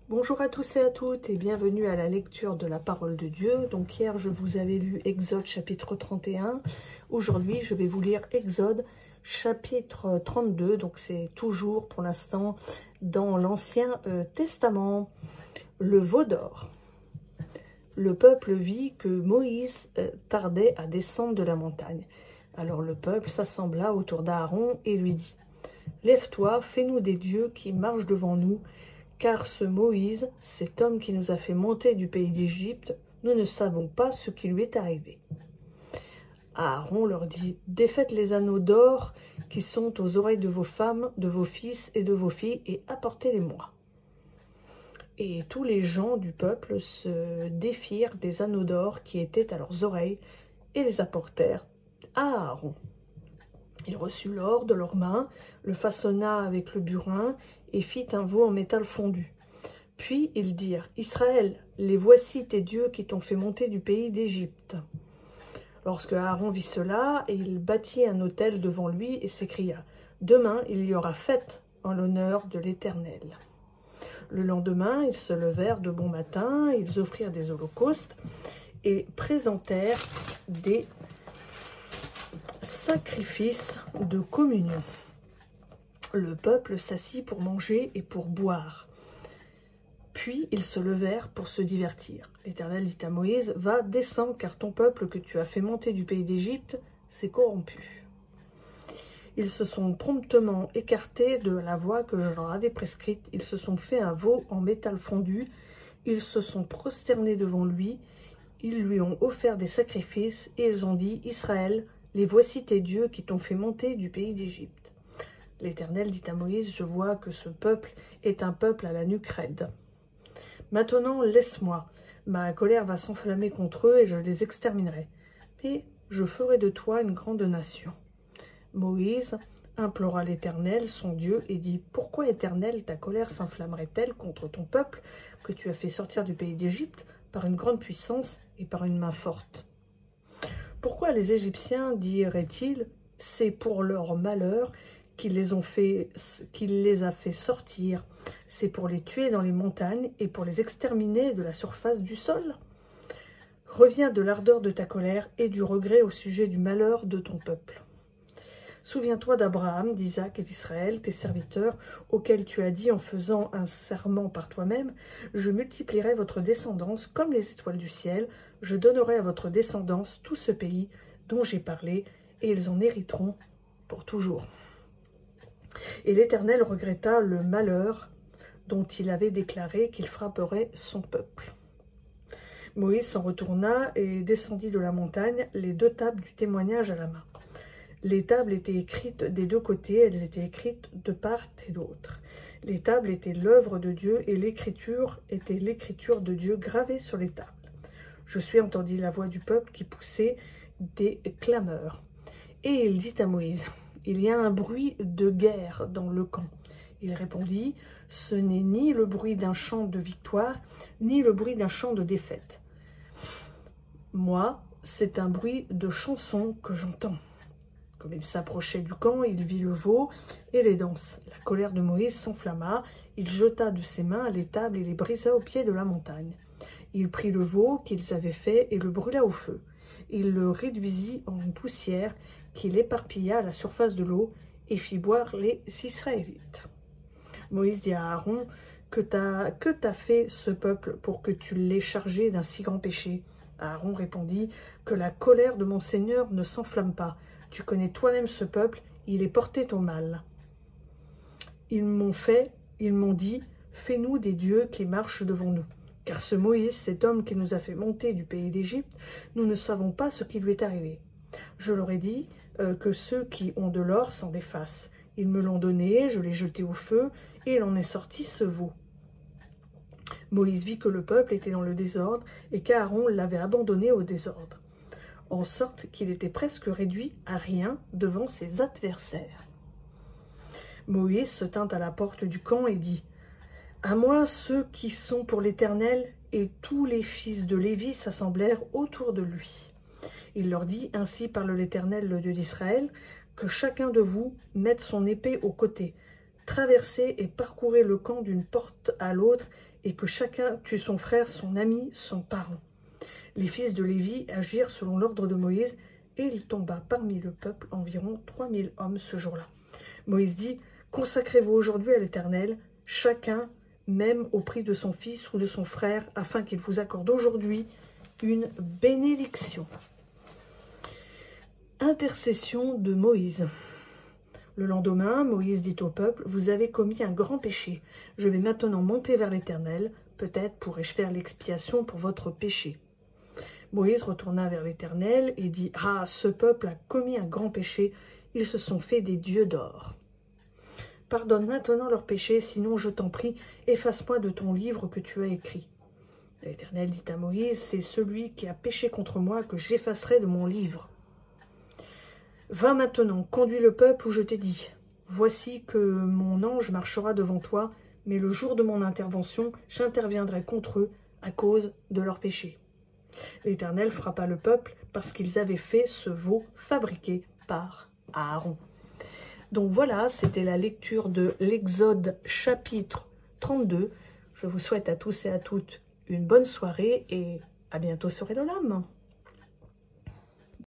Bonjour à tous et à toutes et bienvenue à la lecture de la parole de Dieu. Donc hier je vous avais lu Exode chapitre 31. Aujourd'hui je vais vous lire Exode chapitre 32. Donc c'est toujours pour l'instant dans l'Ancien Testament. Le veau d'or. Le peuple vit que Moïse tardait à descendre de la montagne. Alors le peuple s'assembla autour d'Aaron et lui dit: Lève-toi, fais-nous des dieux qui marchent devant nous. Car ce Moïse, cet homme qui nous a fait monter du pays d'Égypte, nous ne savons pas ce qui lui est arrivé. Aaron leur dit: Défaites les anneaux d'or qui sont aux oreilles de vos femmes, de vos fils et de vos filles, et apportez-les-moi. Et tous les gens du peuple se défirent des anneaux d'or qui étaient à leurs oreilles, et les apportèrent à Aaron. Il reçut l'or de leurs mains, le façonna avec le burin, et fit un veau en métal fondu. Puis ils dirent: Israël, les voici tes dieux qui t'ont fait monter du pays d'Égypte. Lorsque Aaron vit cela, il bâtit un autel devant lui et s'écria: Demain il y aura fête en l'honneur de l'Éternel. Le lendemain, ils se levèrent de bon matin, ils offrirent des holocaustes et présentèrent des sacrifices de communion. Le peuple s'assit pour manger et pour boire. Puis ils se levèrent pour se divertir. L'Éternel dit à Moïse: Va, descends, car ton peuple que tu as fait monter du pays d'Égypte s'est corrompu. Ils se sont promptement écartés de la voie que je leur avais prescrite. Ils se sont fait un veau en métal fondu. Ils se sont prosternés devant lui. Ils lui ont offert des sacrifices et ils ont dit: Israël, les voici tes dieux qui t'ont fait monter du pays d'Égypte. L'Éternel dit à Moïse: Je vois que ce peuple est un peuple à la nuque raide. Maintenant, laisse-moi. Ma colère va s'enflammer contre eux et je les exterminerai. Mais je ferai de toi une grande nation. Moïse implora l'Éternel, son Dieu, et dit: Pourquoi, Éternel, ta colère s'enflammerait-elle contre ton peuple que tu as fait sortir du pays d'Égypte par une grande puissance et par une main forte? Pourquoi les Égyptiens diraient-ils: C'est pour leur malheur qu'il les a fait sortir, c'est pour les tuer dans les montagnes et pour les exterminer de la surface du sol? Reviens de l'ardeur de ta colère et du regret au sujet du malheur de ton peuple. Souviens-toi d'Abraham, d'Isaac et d'Israël, tes serviteurs, auxquels tu as dit en faisant un serment par toi-même: Je multiplierai votre descendance comme les étoiles du ciel, je donnerai à votre descendance tout ce pays dont j'ai parlé, et ils en hériteront pour toujours. Et l'Éternel regretta le malheur dont il avait déclaré qu'il frapperait son peuple. Moïse s'en retourna et descendit de la montagne, les 2 tables du témoignage à la main. Les tables étaient écrites des 2 côtés, elles étaient écrites de part et d'autre. Les tables étaient l'œuvre de Dieu et l'écriture était l'écriture de Dieu gravée sur les tables. Josué entendit la voix du peuple qui poussait des clameurs. Et il dit à Moïse: Il y a un bruit de guerre dans le camp. Il répondit: Ce n'est ni le bruit d'un chant de victoire, ni le bruit d'un chant de défaite. Moi, c'est un bruit de chanson que j'entends. Comme il s'approchait du camp, il vit le veau et les danses. La colère de Moïse s'enflamma. Il jeta de ses mains les tables et les brisa au pied de la montagne. Il prit le veau qu'ils avaient fait et le brûla au feu. Il le réduisit en poussière qu'il éparpilla à la surface de l'eau et fit boire les Israélites. Moïse dit à Aaron: Que t'a fait ce peuple pour que tu l'aies chargé d'un si grand péché? Aaron répondit: Que la colère de mon Seigneur ne s'enflamme pas. Tu connais toi-même ce peuple, il est porté au mal. Ils m'ont dit: Fais-nous des dieux qui marchent devant nous. Car ce Moïse, cet homme qui nous a fait monter du pays d'Égypte, nous ne savons pas ce qui lui est arrivé. Je leur ai dit que ceux qui ont de l'or s'en défassent. Ils me l'ont donné, je l'ai jeté au feu, et il en est sorti ce veau. Moïse vit que le peuple était dans le désordre, et qu'Aaron l'avait abandonné au désordre, en sorte qu'il était presque réduit à rien devant ses adversaires. Moïse se tint à la porte du camp et dit: À moi ceux qui sont pour l'Éternel, et tous les fils de Lévi s'assemblèrent autour de lui. Il leur dit: Ainsi parle l'Éternel, le Dieu d'Israël, que chacun de vous mette son épée au côté, traversez et parcourez le camp d'une porte à l'autre, et que chacun tue son frère, son ami, son parent. Les fils de Lévi agirent selon l'ordre de Moïse, et il tomba parmi le peuple environ 3000 hommes ce jour-là. Moïse dit, « Consacrez-vous aujourd'hui à l'Éternel, chacun même au prix de son fils ou de son frère, afin qu'il vous accorde aujourd'hui une bénédiction. » Intercession de Moïse. Le lendemain, Moïse dit au peuple, « Vous avez commis un grand péché. Je vais maintenant monter vers l'Éternel. Peut-être pourrai-je faire l'expiation pour votre péché. » Moïse retourna vers l'Éternel et dit, « Ah, ce peuple a commis un grand péché. Ils se sont fait des dieux d'or. Pardonne maintenant leurs péchés, sinon je t'en prie, efface-moi de ton livre que tu as écrit. » L'Éternel dit à Moïse, « C'est celui qui a péché contre moi que j'effacerai de mon livre. » Va maintenant, conduis le peuple où je t'ai dit. Voici que mon ange marchera devant toi, mais le jour de mon intervention, j'interviendrai contre eux à cause de leurs péchés. L'Éternel frappa le peuple parce qu'ils avaient fait ce veau fabriqué par Aaron. Donc voilà, c'était la lecture de l'Exode chapitre 32. Je vous souhaite à tous et à toutes une bonne soirée et à bientôt sur Elolam.